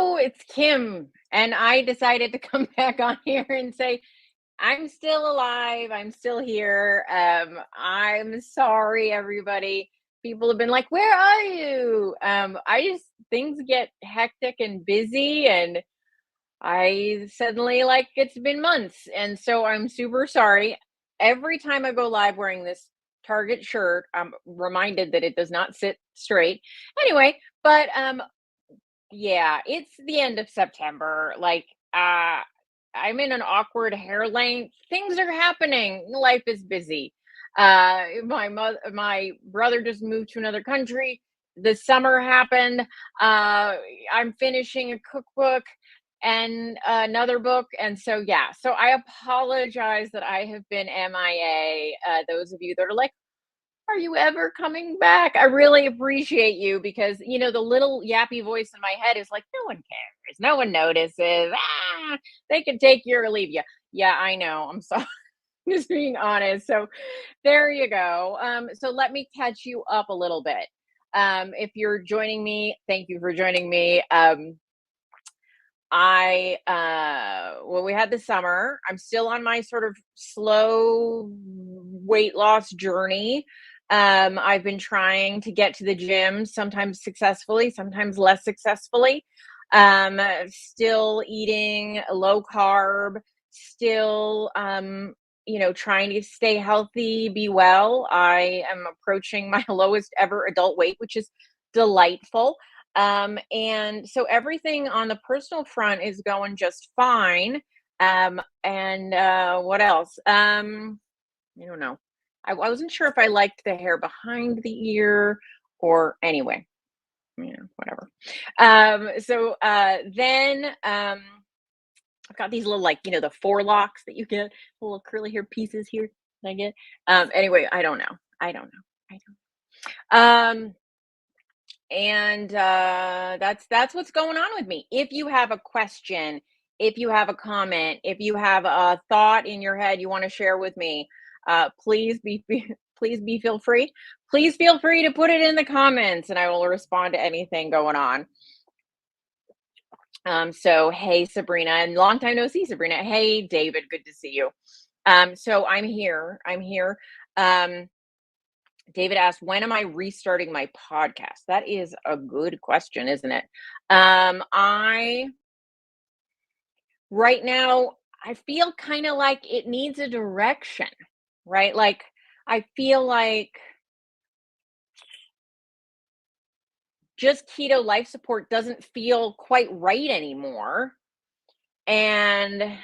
Hello, it's Kim. And I decided to come back on here and say, I'm still alive. I'm still here. I'm sorry, everybody. People have been like, where are you? Things get hectic and busy, and I suddenly, like, it's been months. And so I'm super sorry. Every time I go live wearing this Target shirt, I'm reminded that it does not sit straight. Anyway, but yeah, it's the end of September. I'm in an awkward hair length. Things are happening. Life is busy. My brother just moved to another country. The summer happened. I'm finishing a cookbook and another book, and so yeah. So I apologize that I have been MIA. Those of you that are like, are you ever coming back? I really appreciate you because, the little yappy voice in my head is like, no one cares. No one notices. They can take you or leave you. Yeah, I know. I'm sorry. Just being honest. So there you go. So let me catch you up a little bit. If you're joining me, thank you for joining me. Well, we had the summer. I'm still on my sort of slow weight loss journey. I've been trying to get to the gym, sometimes successfully, sometimes less successfully. Still eating low carb, still, trying to stay healthy, be well. I am approaching my lowest ever adult weight, which is delightful. And so everything on the personal front is going just fine. And what else? I don't know. I wasn't sure if I liked the hair behind the ear or anyway, whatever. Then I've got these little, like, the forelocks that you get, little curly hair pieces here that I get. Anyway, I don't know. I don't know. I don't. And that's what's going on with me. If you have a question, if you have a comment, if you have a thought in your head you want to share with me, please be feel free. Please feel free to put it in the comments, and I will respond to anything going on. So hey, Sabrina, and long time no see, Sabrina. Hey, David, good to see you. So I'm here. David asked, when am I restarting my podcast? That is a good question, isn't it? Right now, I feel kind of like it needs a direction, right? Like, I feel like just keto life support doesn't feel quite right anymore. And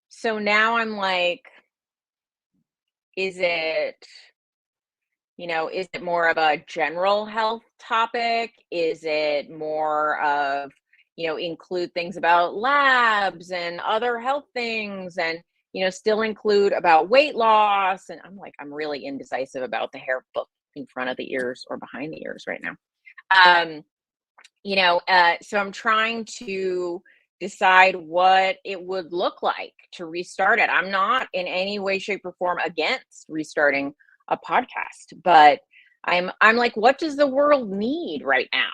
so now I'm like, is it is it more of a general health topic? Is it more of, include things about labs and other health things and, still include about weight loss? And I'm like, I'm really indecisive about the hair book in front of the ears or behind the ears right now. So I'm trying to decide what it would look like to restart it. I'm not in any way, shape, or form against restarting a podcast, but I'm like, what does the world need right now?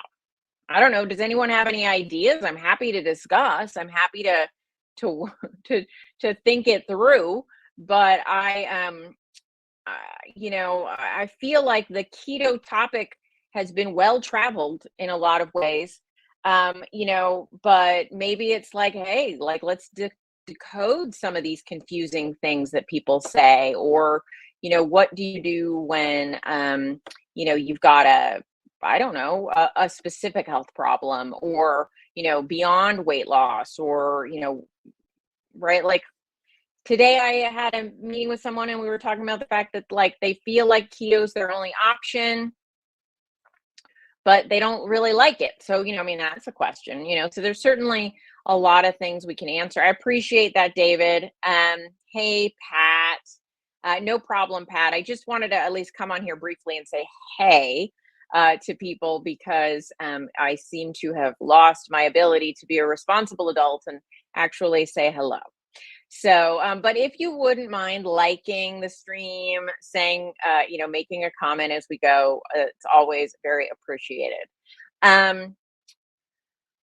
I don't know. Does anyone have any ideas? I'm happy to discuss. I'm happy to to think it through. But I feel like the keto topic has been well traveled in a lot of ways. But maybe it's like, hey, like, let's decode some of these confusing things that people say, or, what do you do when, you've got I don't know, a specific health problem, or, beyond weight loss, or, right? Like, today I had a meeting with someone and we were talking about the fact that, like, they feel like keto's their only option, but they don't really like it. So, that's a question, so there's certainly a lot of things we can answer. I appreciate that, David. Hey, Pat. No problem, Pat. I just wanted to at least come on here briefly and say hey to people, because I seem to have lost my ability to be a responsible adult and actually say hello. So, but if you wouldn't mind liking the stream, saying, making a comment as we go, it's always very appreciated. Um,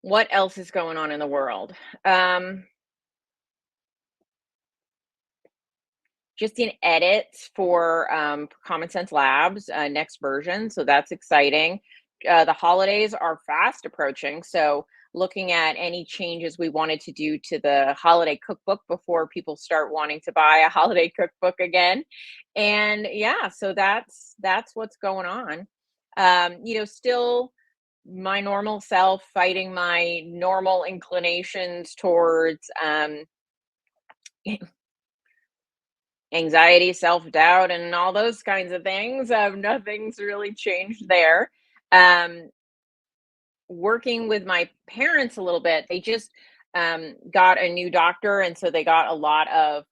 What else is going on in the world? Um, just in edits for Common Sense Labs next version, so that's exciting. The holidays are fast approaching, so looking at any changes we wanted to do to the holiday cookbook before people start wanting to buy a holiday cookbook again. And yeah, so that's what's going on. Still my normal self fighting my normal inclinations towards anxiety, self-doubt, and all those kinds of things. Nothing's really changed there. Um, Working with my parents a little bit, they just got a new doctor, and so they got a lot of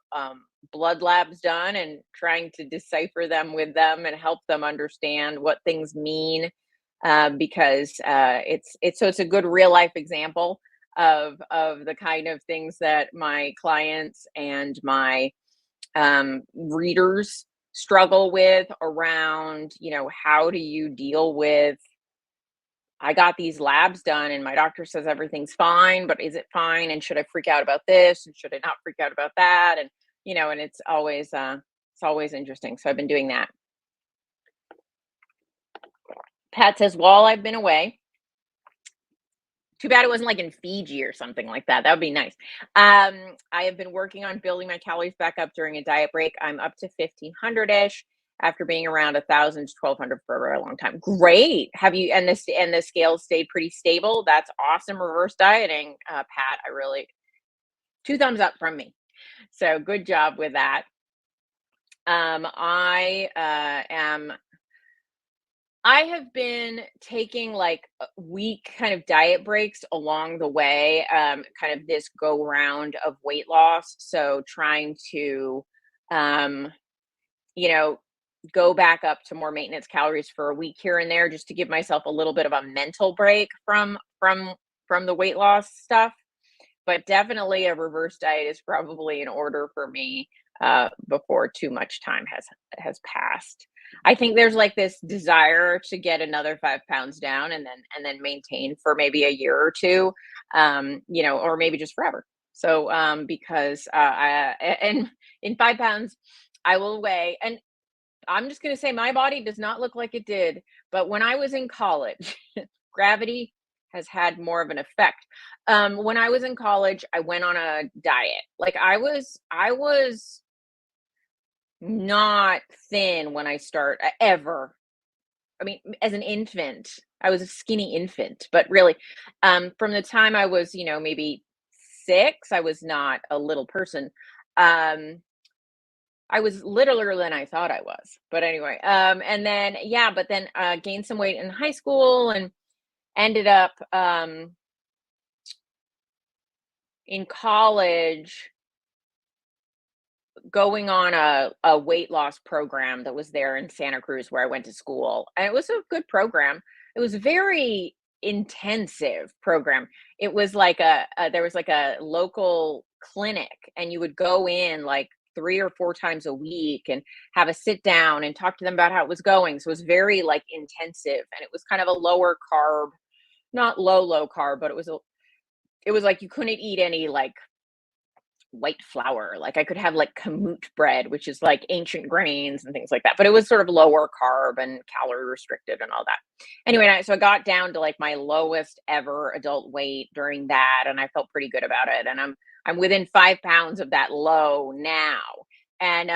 blood labs done, and trying to decipher them with them and help them understand what things mean, because it's a good real life example of the kind of things that my clients and my readers struggle with around, how do you deal with, I got these labs done and my doctor says everything's fine, but is it fine? And should I freak out about this? And should I not freak out about that? And, and it's always interesting. So I've been doing that. Pat says, while I've been away, too bad it wasn't like in Fiji or something like that. That would be nice. I have been working on building my calories back up during a diet break. I'm up to 1,500-ish after being around 1,000 to 1,200 for a very long time. Great. Have you and the scale stayed pretty stable? That's awesome. Reverse dieting, Pat. I really, two thumbs up from me. So good job with that. I have been taking like week kind of diet breaks along the way, kind of this go round of weight loss. So trying to, um, you know, go back up to more maintenance calories for a week here and there, just to give myself a little bit of a mental break from the weight loss stuff. But definitely a reverse diet is probably in order for me before too much time has passed. I think there's like this desire to get another 5 pounds down and then maintain for maybe a year or two, or maybe just forever. So because and in 5 pounds, I will weigh, and I'm just going to say my body does not look like it did, but when I was in college, gravity has had more of an effect. When I was in college, I went on a diet. Like I was not thin when I start ever. I mean, as an infant, I was a skinny infant, but really, from the time I was, maybe 6, I was not a little person. Um, I was littler than I thought I was. But anyway, and then yeah, but then gained some weight in high school and ended up in college going on a weight loss program that was there in Santa Cruz where I went to school. And it was a good program. It was a very intensive program. It was like there was like a local clinic, and you would go in like 3 or 4 times a week and have a sit down and talk to them about how it was going. So it was very like intensive, and it was kind of a lower carb, not low carb, but it was like you couldn't eat any like white flour. Like I could have like kamut bread, which is like ancient grains and things like that. But it was sort of lower carb and calorie restricted and all that. Anyway, so I got down to like my lowest ever adult weight during that, and I felt pretty good about it. And I'm within 5 pounds of that low now. And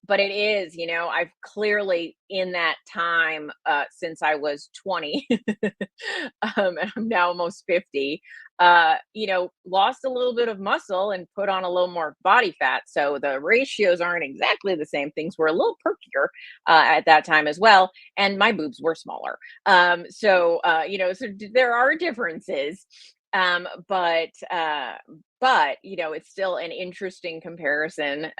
but it is, I've clearly in that time since I was 20, and I'm now almost 50, lost a little bit of muscle and put on a little more body fat. So the ratios aren't exactly the same. Things were a little perkier at that time as well. And my boobs were smaller. There are differences. But it's still an interesting comparison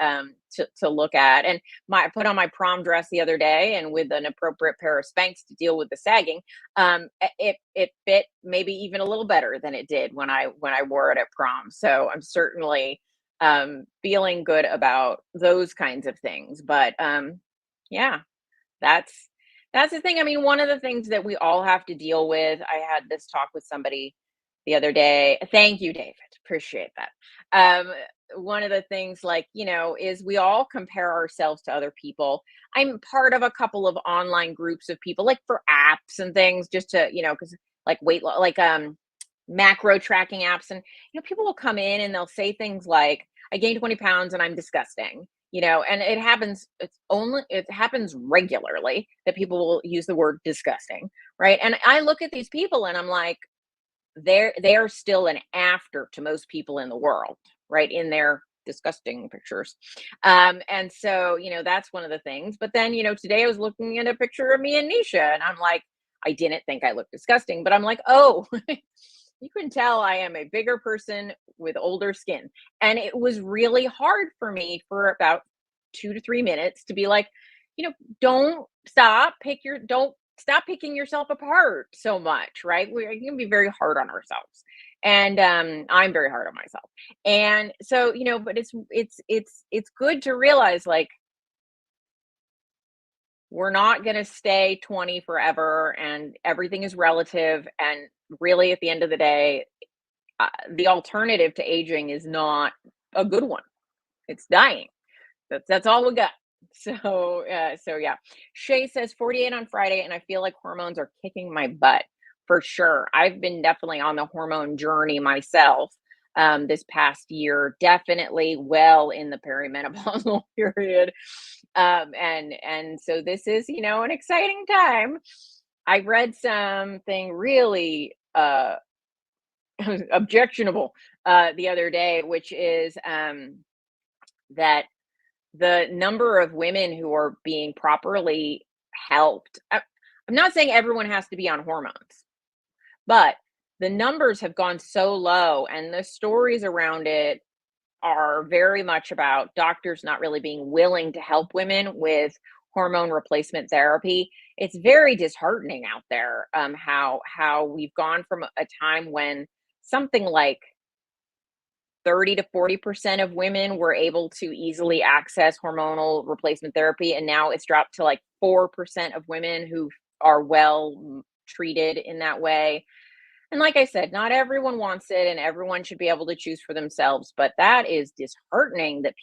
to look at. And I put on my prom dress the other day, and with an appropriate pair of Spanx to deal with the sagging, it fit maybe even a little better than it did when I wore it at prom. So I'm certainly feeling good about those kinds of things. But yeah, that's the thing. I mean, one of the things that we all have to deal with. I had this talk with somebody the other day. Thank you, David. Appreciate that. Um, one of the things, like, is we all compare ourselves to other people. I'm part of a couple of online groups of people, like for apps and things, just to, because like macro tracking apps, and people will come in and they'll say things like, I gained 20 pounds and I'm disgusting. And it happens regularly that people will use the word disgusting, right? And I look at these people and I'm like, they are still an after to most people in the world, right? In their disgusting pictures. And so, that's one of the things. But then, today I was looking at a picture of me and Nisha, and I'm like, I didn't think I looked disgusting, but I'm like, oh, you can tell I am a bigger person with older skin. And it was really hard for me for about 2 to 3 minutes to be like, you know, don't stop picking yourself apart so much, right? We can be very hard on ourselves. And I'm very hard on myself. And so, but it's good to realize, like, we're not going to stay 20 forever, and everything is relative. And really, at the end of the day, the alternative to aging is not a good one. It's dying. That's all we got. So yeah. Shay says 48 on Friday, and I feel like hormones are kicking my butt for sure. I've been definitely on the hormone journey myself this past year, definitely well in the perimenopausal period. And so this is, an exciting time. I read something really objectionable the other day, which is that the number of women who are being properly helped. I'm not saying everyone has to be on hormones, but the numbers have gone so low, and the stories around it are very much about doctors not really being willing to help women with hormone replacement therapy. It's very disheartening out there, how we've gone from a time when something like 30 to 40% of women were able to easily access hormonal replacement therapy, and now it's dropped to like 4% of women who are well treated in that way. And like I said, not everyone wants it, and everyone should be able to choose for themselves. But that is disheartening that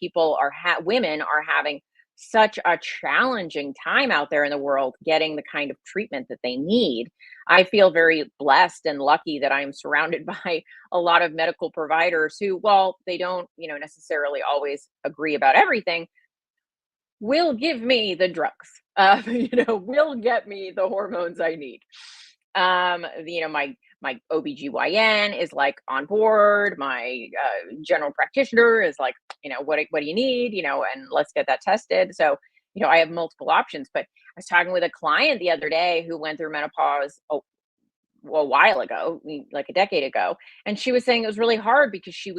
women are having such a challenging time out there in the world getting the kind of treatment that they need. I feel very blessed and lucky that I'm surrounded by a lot of medical providers who, while they don't, necessarily always agree about everything, will give me the drugs. Will get me the hormones I need. My OBGYN is like on board. My general practitioner is like, what do you need? And let's get that tested. So, I have multiple options. But I was talking with a client the other day who went through menopause a while ago, like a decade ago, and she was saying it was really hard because she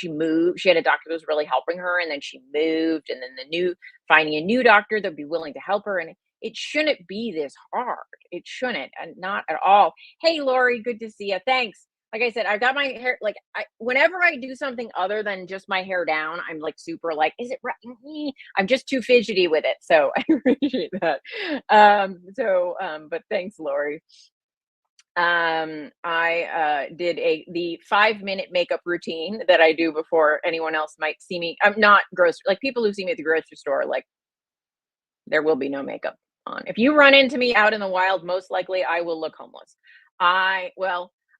moved. She had a doctor that was really helping her, and then she moved, and then finding a new doctor that would be willing to help her, and it shouldn't be this hard. It shouldn't, and not at all. Hey, Lori, good to see you. Thanks. Like I said, I've got my hair, like, whenever I do something other than just my hair down, I'm like super like, is it right? I'm just too fidgety with it. So I appreciate that. But thanks, Lori. I did the 5-minute makeup routine that I do before anyone else might see me. I'm not like people who see me at the grocery store, like, there will be no makeup on. If you run into me out in the wild, most likely I will look homeless.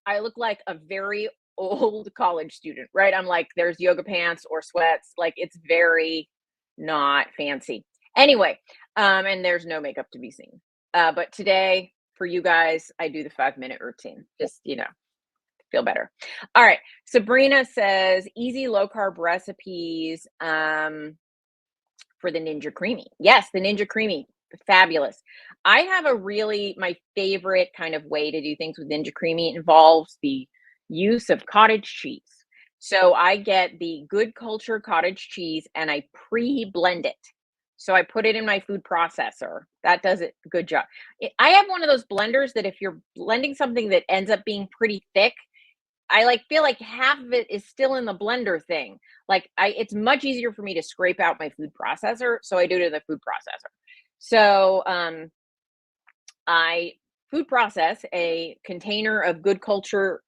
I look like a very old college student, right? I'm like, there's yoga pants or sweats, like, it's very not fancy. Anyway, and there's no makeup to be seen. But today, for you guys, I do the 5-minute routine. Just, feel better. All right. Sabrina says easy low carb recipes for the Ninja Creamy. Yes, the Ninja Creamy. Fabulous. I have my favorite kind of way to do things with Ninja Creamy involves the use of cottage cheese. So I get the Good Culture cottage cheese and I pre-blend it. So I put it in my food processor. That does it. Good job. I have one of those blenders that if you're blending something that ends up being pretty thick, I feel like half of it is still in the blender thing. It's much easier for me to scrape out my food processor. So I do it in the food processor. So I food process a container of Good Culture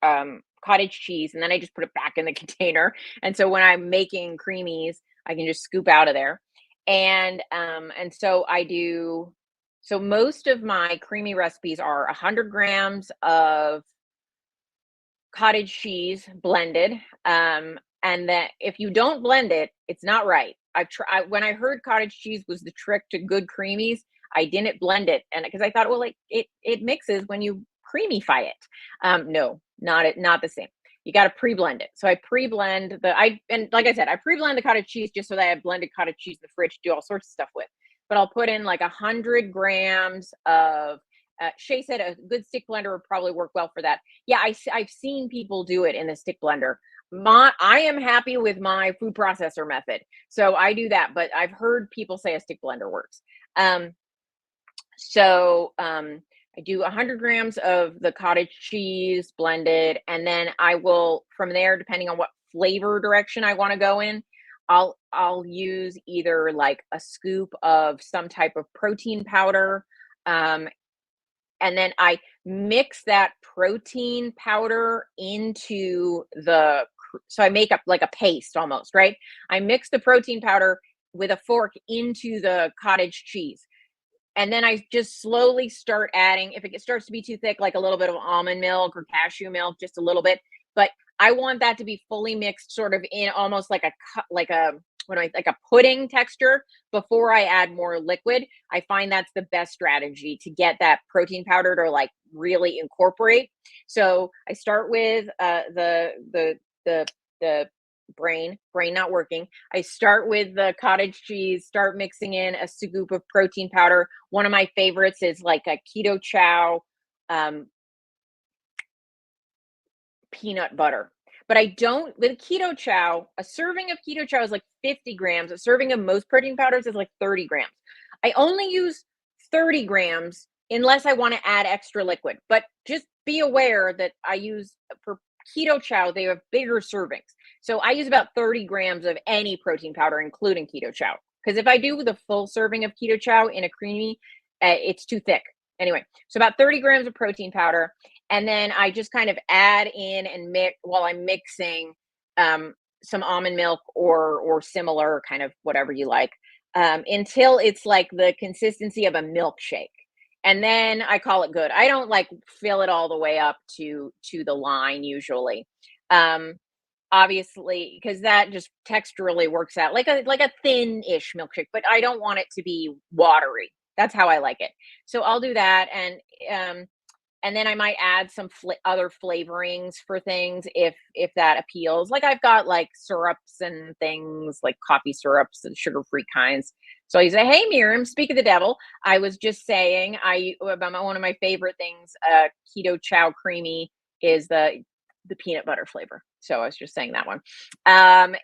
cottage cheese, and then I just put it back in the container. And so when I'm making creamies, I can just scoop out of there. And so I do. So most of my creamy recipes are 100 grams of cottage cheese blended. And that if you don't blend it, it's not right. When I heard cottage cheese was the trick to good creamies, I didn't blend it, and because I thought, well, like it mixes when you creamify it. No, not the same. You got to pre-blend it. So I pre-blend and like I said, I pre-blend the cottage cheese just so that I have blended cottage cheese in the fridge to do all sorts of stuff with. But I'll put in like 100 grams of. Shay said a good stick blender would probably work well for that. Yeah, I've seen people do it in the stick blender. I am happy with my food processor method, so I do that. But I've heard people say a stick blender works. Um, I do 100 grams of the cottage cheese blended, and then I will from there, depending on what flavor direction I want to go in, I'll use either like a scoop of some type of protein powder. Um, and then I mix that protein powder into so I make up like a paste almost, right? I mix the protein powder with a fork into the cottage cheese. And then I just slowly start adding, if it starts to be too thick, like a little bit of almond milk or cashew milk, just a little bit. But I want that to be fully mixed, sort of in almost like like a pudding texture before I add more liquid. I find that's the best strategy to get that protein powder to like really incorporate. So I start with the brain not working. I start with the cottage cheese, start mixing in a scoop of protein powder. One of my favorites is like a Ketochow peanut butter. But I don't, with Ketochow, a serving of Ketochow is like 50 grams. A serving of most protein powders is like 30 grams. I only use 30 grams unless I want to add extra liquid. But just be aware that I use for Ketochow, they have bigger servings. So I use about 30 grams of any protein powder, including Ketochow. Because if I do the full serving of Ketochow in a creamy, it's too thick. Anyway, so about 30 grams of protein powder. And then I just kind of add in and mix while I'm mixing some almond milk or similar, kind of whatever you like, until it's like the consistency of a milkshake. And then I call it good. I don't like fill it all the way up to the line usually. Obviously, because that just texturally works out like a thin-ish milkshake, but I don't want it to be watery. That's how I like it. So I'll do that, and then I might add some other flavorings for things if that appeals. Like I've got like syrups and things like coffee syrups and sugar-free kinds. So you say, "Hey, Miriam, speak of the devil. I was just saying, about one of my favorite things, Ketochow creamy is the peanut butter flavor." So I was just saying that one. And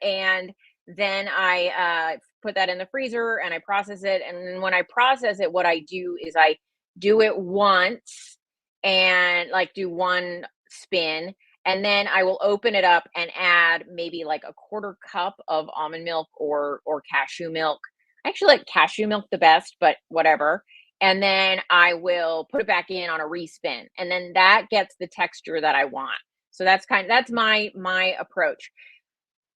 then I put that in the freezer and I process it. And then when I process it, what I do is I do it once and like do one spin. And then I will open it up and add maybe like a quarter cup of almond milk or cashew milk. I actually like cashew milk the best, but whatever. And then I will put it back in on a respin. And then that gets the texture that I want. So that's my approach.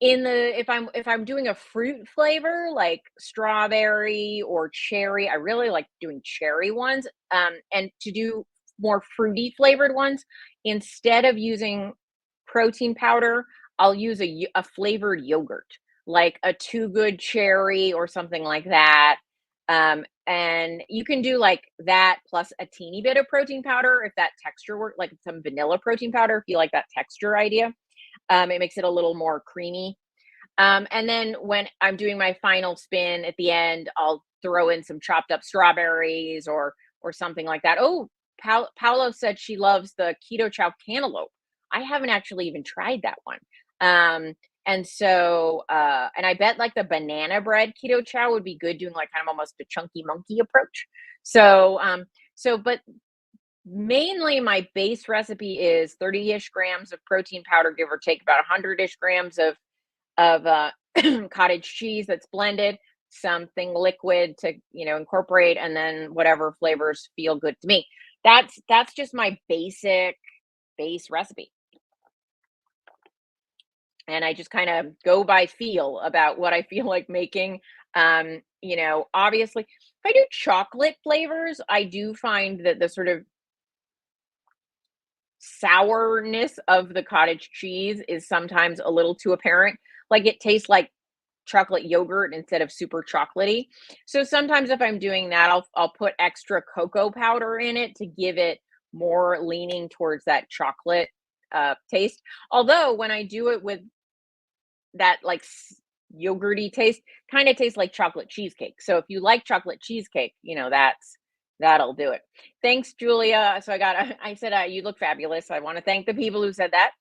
If I'm doing a fruit flavor like strawberry or cherry, I really like doing cherry ones. And to do more fruity flavored ones, instead of using protein powder, I'll use a flavored yogurt, like a Too Good cherry or something like that. And you can do like that plus a teeny bit of protein powder if that texture works, like some vanilla protein powder if you like that texture idea. It makes it a little more creamy. And then when I'm doing my final spin at the end, I'll throw in some chopped up strawberries or something like that. Oh, Paolo said she loves the Ketochow cantaloupe. I haven't actually even tried that one. And I bet like the banana bread Ketochow would be good doing like kind of almost a chunky monkey approach. But mainly my base recipe is 30-ish grams of protein powder, give or take about 100-ish grams of cottage cheese that's blended, something liquid to incorporate, and then whatever flavors feel good to me. That's just my base recipe. and I just kind of go by feel about what I feel like making. Obviously, if I do chocolate flavors, I do find that the sort of sourness of the cottage cheese is sometimes a little too apparent. Like it tastes like chocolate yogurt instead of super chocolatey. So sometimes if I'm doing that, I'll put extra cocoa powder in it to give it more leaning towards that chocolate taste. Although when I do it with that like yogurty taste, kind of tastes like chocolate cheesecake. So if you like chocolate cheesecake, that'll do it. Thanks, Julia. So I said, you look fabulous. I want to thank the people who said that.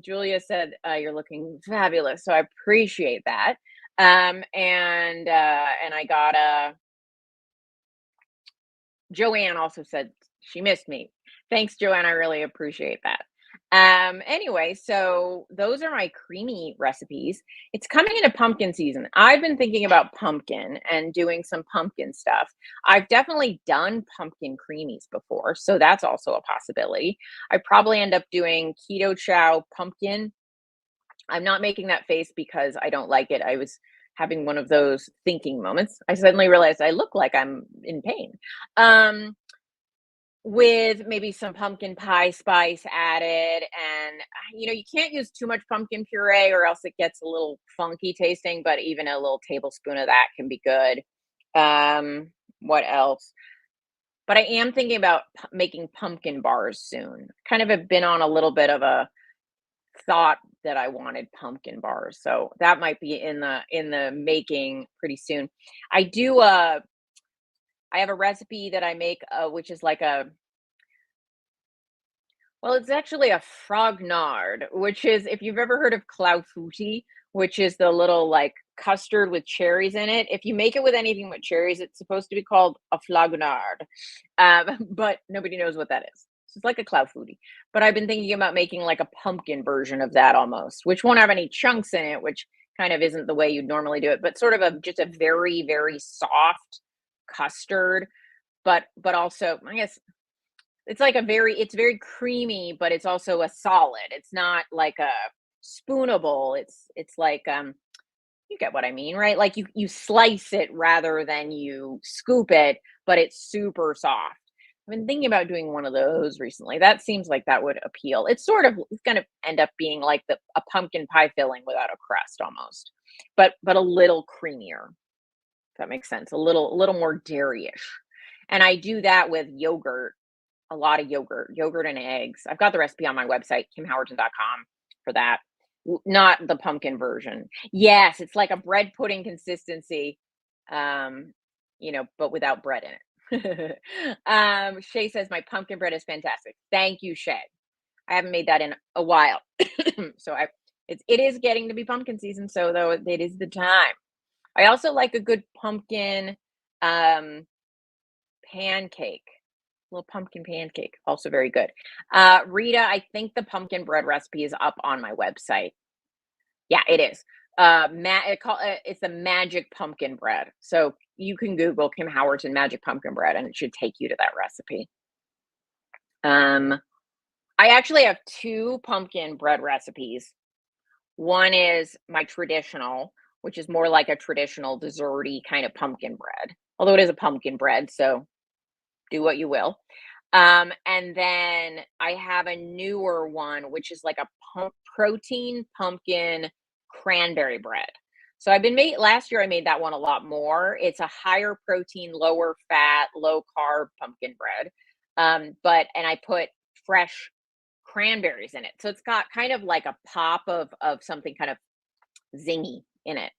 Julia said, you're looking fabulous. So I appreciate that. And I got Joanne also said she missed me. Thanks, Joanne. I really appreciate that. Anyway, so those are my creamy recipes. It's coming into pumpkin season. I've been thinking about pumpkin and doing some pumpkin stuff. I've definitely done pumpkin creamies before, so that's also a possibility. I probably end up doing Ketochow pumpkin. I'm not making that face because I don't like it. I was having one of those thinking moments. I suddenly realized I look like I'm in pain. With maybe some pumpkin pie spice added, and you can't use too much pumpkin puree or else it gets a little funky tasting, but even a little tablespoon of that can be good. What else? But I am thinking about making pumpkin bars soon. Kind of have been on a little bit of a thought that I wanted pumpkin bars, so that might be in the making pretty soon. I do I have a recipe that I make, which is like it's actually a Frognard, which is, if you've ever heard of clafouti, which is the little like custard with cherries in it. If you make it with anything with cherries, it's supposed to be called a Frognard, but nobody knows what that is. So it's like a clafouti. But I've been thinking about making like a pumpkin version of that almost, which won't have any chunks in it, which kind of isn't the way you'd normally do it, but sort of just a very, very soft custard, but also, I guess it's very creamy, but it's also a solid. It's not like a spoonable. It's like, you get what I mean, right? Like you slice it rather than you scoop it, but it's super soft. I've been thinking about doing one of those recently. That seems like that would appeal. It's going to end up being like a pumpkin pie filling without a crust almost, but a little creamier. If that makes sense. A little more dairy-ish. And I do that with yogurt, a lot of yogurt and eggs. I've got the recipe on my website, kimhowerton.com, for that. Not the pumpkin version. Yes, it's like a bread pudding consistency, um, but without bread in it. Shay says my pumpkin bread is fantastic. Thank you, Shay. I haven't made that in a while, so it is getting to be pumpkin season. So though it is the time. I also like a good pumpkin um, pancake. Little pumpkin pancake, also very good. Rita, I think the pumpkin bread recipe is up on my website. Yeah, it is. It's the magic pumpkin bread. So you can Google Kim Howerton magic pumpkin bread, and it should take you to that recipe. I actually have two pumpkin bread recipes. One is my traditional, which is more like a traditional desserty kind of pumpkin bread, although it is a pumpkin bread, so do what you will. And then I have a newer one, which is like a protein pumpkin cranberry bread. So last year I made that one a lot more. It's a higher protein, lower fat, low carb pumpkin bread. And I put fresh cranberries in it. So it's got kind of like a pop of something kind of zingy in it.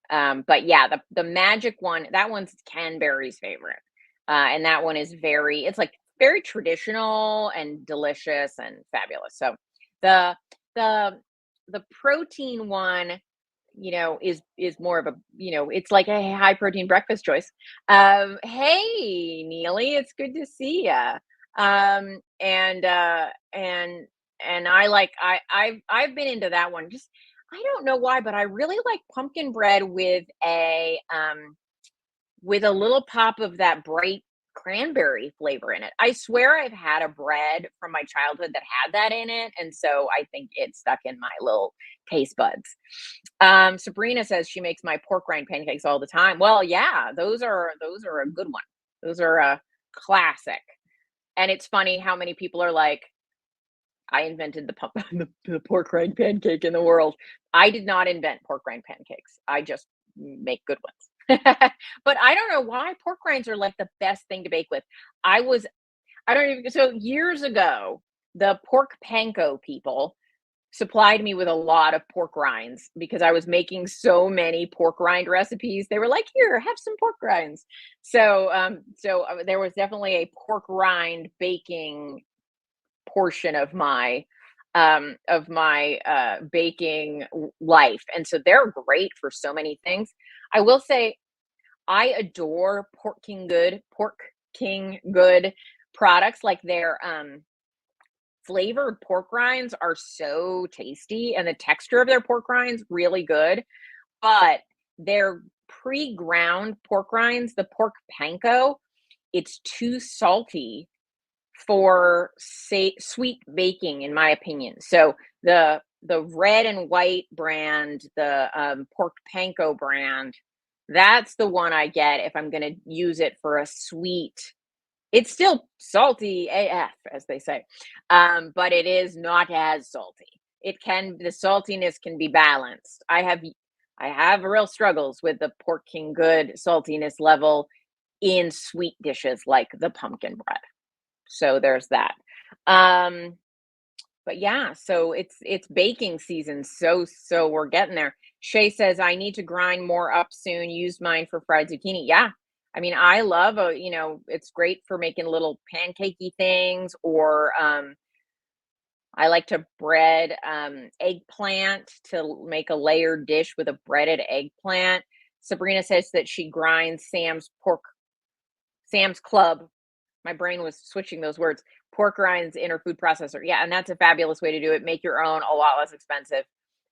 But yeah, the magic one, that one's Canberry's favorite. And that one is it's like very traditional and delicious and fabulous. So the the the protein one, is more of a, it's like a high protein breakfast choice. Hey Neely, it's good to see ya. And I've been into that one. Just I don't know why, but I really like pumpkin bread with a little pop of that bright cranberry flavor in it. I swear I've had a bread from my childhood that had that in it, and so I think it stuck in my little taste buds. Sabrina says she makes my pork rind pancakes all the time. Well, yeah, those are a good one. Those are a classic. And it's funny how many people are like, I invented the pork rind pancake in the world. I did not invent pork rind pancakes. I just make good ones. But I don't know why pork rinds are like the best thing to bake with. I was, I don't even, so years ago, the pork panko people supplied me with a lot of pork rinds because I was making so many pork rind recipes. They were like, "Here, have some pork rinds." So there was definitely a pork rind baking portion of my baking life, and so they're great for so many things. I will say I adore Pork King Good products, like their flavored pork rinds are so tasty, and the texture of their pork rinds really good, but their pre-ground pork rinds, the pork panko, it's too salty for say sweet baking, in my opinion. So the red and white brand, the pork panko brand, that's the one I get if I'm going to use it for a sweet. It's still salty AF, as they say, but it is not as salty. The saltiness can be balanced. I have real struggles with the Pork King Good saltiness level in sweet dishes like the pumpkin bread. So there's that. Um, but yeah, so it's baking season. So we're getting there. Shay says I need to grind more up soon. Use mine for fried zucchini. Yeah. I mean, I love it's great for making little pancakey things, or I like to bread eggplant to make a layered dish with a breaded eggplant. Sabrina says that she grinds Sam's Club, my brain was switching those words, pork rinds in her food processor. Yeah, and that's a fabulous way to do it. Make your own, a lot less expensive.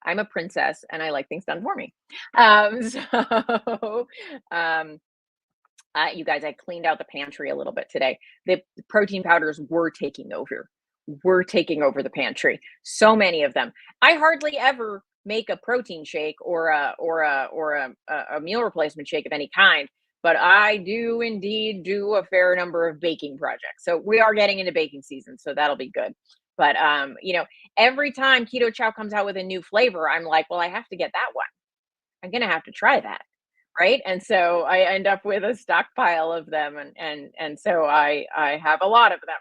I'm a princess and I like things done for me. So, um, you guys, I cleaned out the pantry a little bit today. The protein powders were taking over the pantry. So many of them. I hardly ever make a protein shake or a meal replacement shake of any kind, but I do indeed do a fair number of baking projects. So we are getting into baking season, so that'll be good. But every time Ketochow comes out with a new flavor, I'm like, well, I have to get that one. I'm gonna have to try that. Right. And so I end up with a stockpile of them, and so I have a lot of them.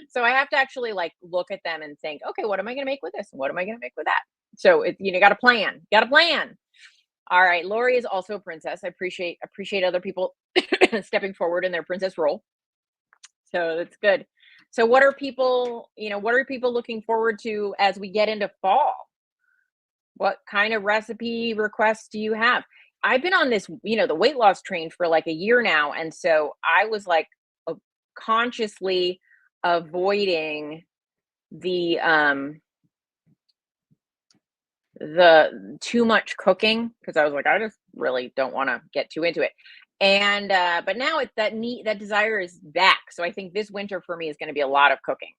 So I have to actually like look at them and think, okay, what am I going to make with this? And what am I going to make with that? So got to plan. Got to plan. All right. Lori is also a princess. I appreciate other people stepping forward in their princess role. So that's good. So what are people looking forward to as we get into fall? What kind of recipe requests do you have? I've been on this, the weight loss train for like a year now. And so I was like consciously avoiding the too much cooking, because I was like, I just really don't want to get too into it. And but now that desire is back. So I think this winter for me is going to be a lot of cooking.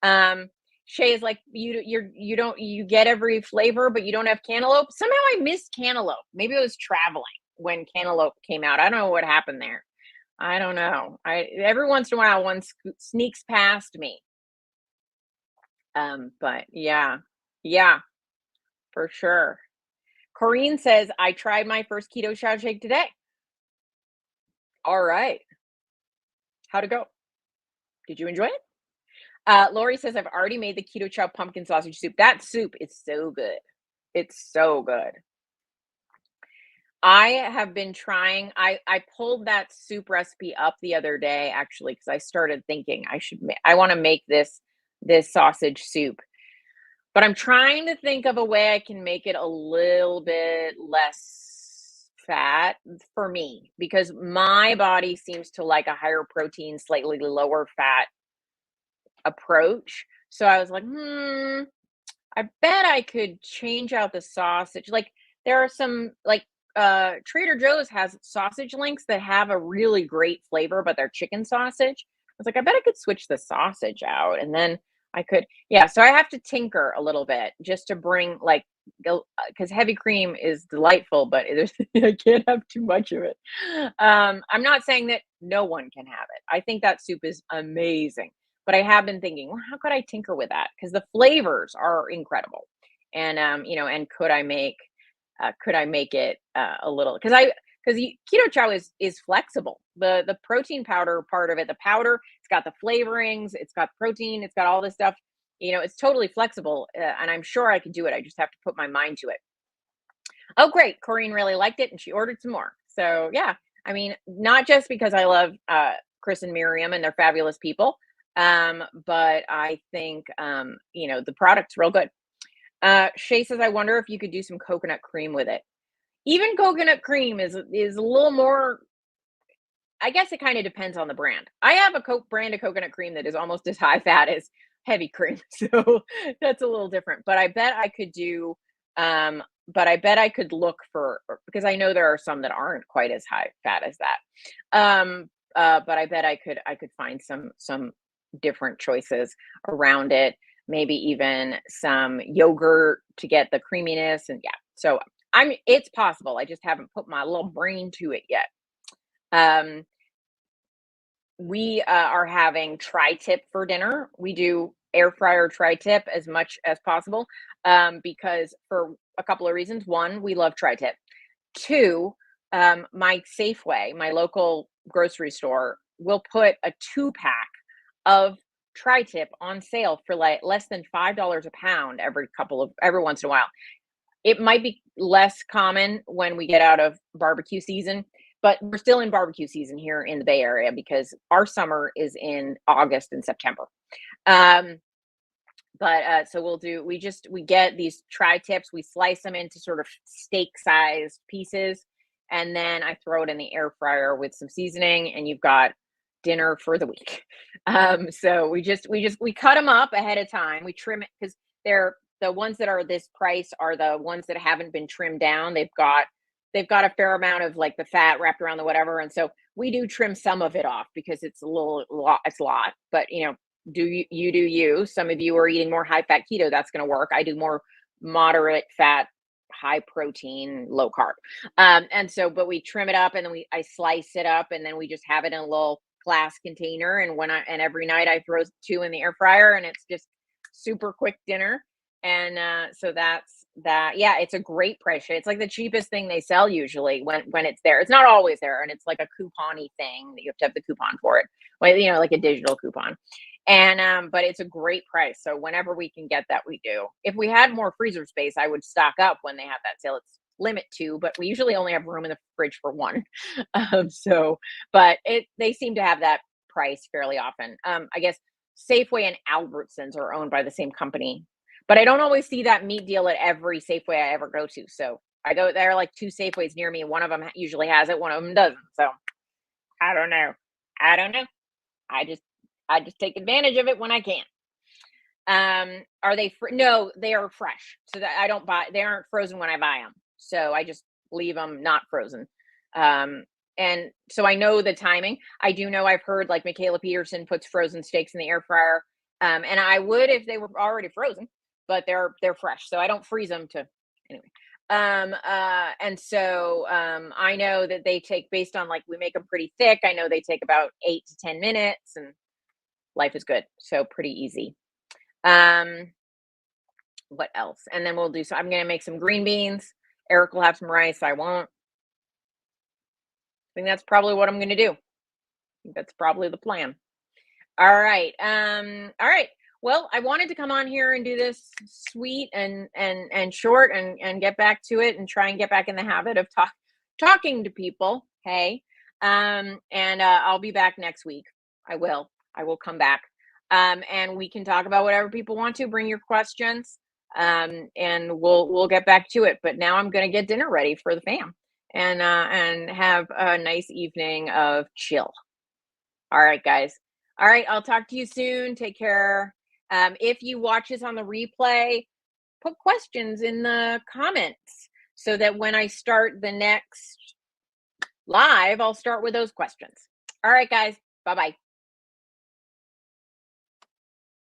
Um Shay is like, you get every flavor, but you don't have cantaloupe. Somehow I missed cantaloupe. Maybe I was traveling when cantaloupe came out. I don't know what happened there. I don't know. I Every once in a while one sneaks past me. But yeah. Yeah, for sure. Corrine says I tried my first keto chow shake today. All right. How'd it go? Did you enjoy it? Lori says I've already made the keto chow pumpkin sausage soup. That soup is so good. It's so good. I have been trying. I pulled that soup recipe up the other day actually, because I started thinking I want to make this sausage soup. But I'm trying to think of a way I can make it a little bit less fat for me, because my body seems to like a higher protein, slightly lower fat approach. So I was like, I bet I could change out the sausage. Like there are some like Trader Joe's has sausage links that have a really great flavor, but they're chicken sausage. I was like, I bet I could switch the sausage out, and then I could, yeah. So I have to tinker a little bit just to bring like, because heavy cream is delightful, but there's I can't have too much of it. I'm not saying that no one can have it. I think that soup is amazing, but I have been thinking, well, how could I tinker with that? Because the flavors are incredible, and and could I make it a little? Because Ketochow is flexible. The protein powder part of it, the powder, it's got the flavorings, it's got protein, it's got all this stuff. It's totally flexible, and I'm sure I could do it. I just have to put my mind to it. Oh, great! Corrine really liked it, and she ordered some more. So yeah, I mean, not just because I love Chris and Miriam, and they're fabulous people, but I think the product's real good. Shay says, I wonder if you could do some coconut cream with it. Even coconut cream is a little more. I guess it kind of depends on the brand. I have a brand of coconut cream that is almost as high fat as heavy cream, so that's a little different. But I bet I could do. But I bet I could look for, because I know there are some that aren't quite as high fat as that. But I bet I could find some different choices around it. Maybe even some yogurt to get the creaminess, and yeah. So it's possible. I just haven't put my little brain to it yet. Um, we are having tri-tip for dinner. We do air fryer tri-tip as much as possible, because for a couple of reasons. One, we love tri-tip. Two, my Safeway, my local grocery store, will put a 2-pack of tri-tip on sale for like less than $5 a pound every once in a while. It might be less common when we get out of barbecue season, but we're still in barbecue season here in the Bay Area because our summer is in August and September. But so we get these tri-tips, we slice them into sort of steak sized pieces, and then I throw it in the air fryer with some seasoning, and you've got dinner for the week. So we cut them up ahead of time. We trim it because they're the ones that are this price are the ones that haven't been trimmed down. They've got a fair amount of like the fat wrapped around the whatever, and so we do trim some of it off because it's it's a lot, but do you. Some of you are eating more high fat keto, that's going to work. I do more moderate fat, high protein, low carb. And so, but we trim it up, and then I slice it up, and then we just have it in a little glass container. And every night I throw 2 in the air fryer, and it's just super quick dinner. And so that's that. Yeah, it's a great price. It's like the cheapest thing they sell usually when it's there. It's not always there, and it's like a coupon-y thing that you have to have the coupon for it. Well, like a digital coupon. And but it's a great price. So whenever we can get that, we do. If we had more freezer space, I would stock up when they have that sale. It's limit 2, but we usually only have room in the fridge for 1. But they seem to have that price fairly often. I guess Safeway and Albertsons are owned by the same company, but I don't always see that meat deal at every Safeway I ever go to. So there are like 2 Safeways near me. One of them usually has it, one of them doesn't. So I don't know. I just take advantage of it when I can. Are they no, they are fresh. So that I don't buy, they aren't frozen when I buy them. So I just leave them not frozen. And so I know the timing. I do know I've heard like Michaela Peterson puts frozen steaks in the air fryer. And I would if they were already frozen, but they're fresh. So I don't freeze them to anyway. And so I know that they take, based on like we make them pretty thick, I know they take about 8 to 10 minutes, and life is good. So pretty easy. What else? And then I'm going to make some green beans. Eric will have some rice. I won't. I think that's probably what I'm going to do. I think that's probably the plan. All right. All right. Well, I wanted to come on here and do this sweet and short and get back to it and try and get back in the habit of talking to people. Hey, and I'll be back next week. I will come back. And we can talk about whatever people want to. Bring your questions, and we'll get back to it. But now I'm going to get dinner ready for the fam, and have a nice evening of chill. All right, guys. All right, I'll talk to you soon. Take care. If you watch this on the replay, put questions in the comments so that when I start the next live, I'll start with those questions. All right, guys. Bye-bye.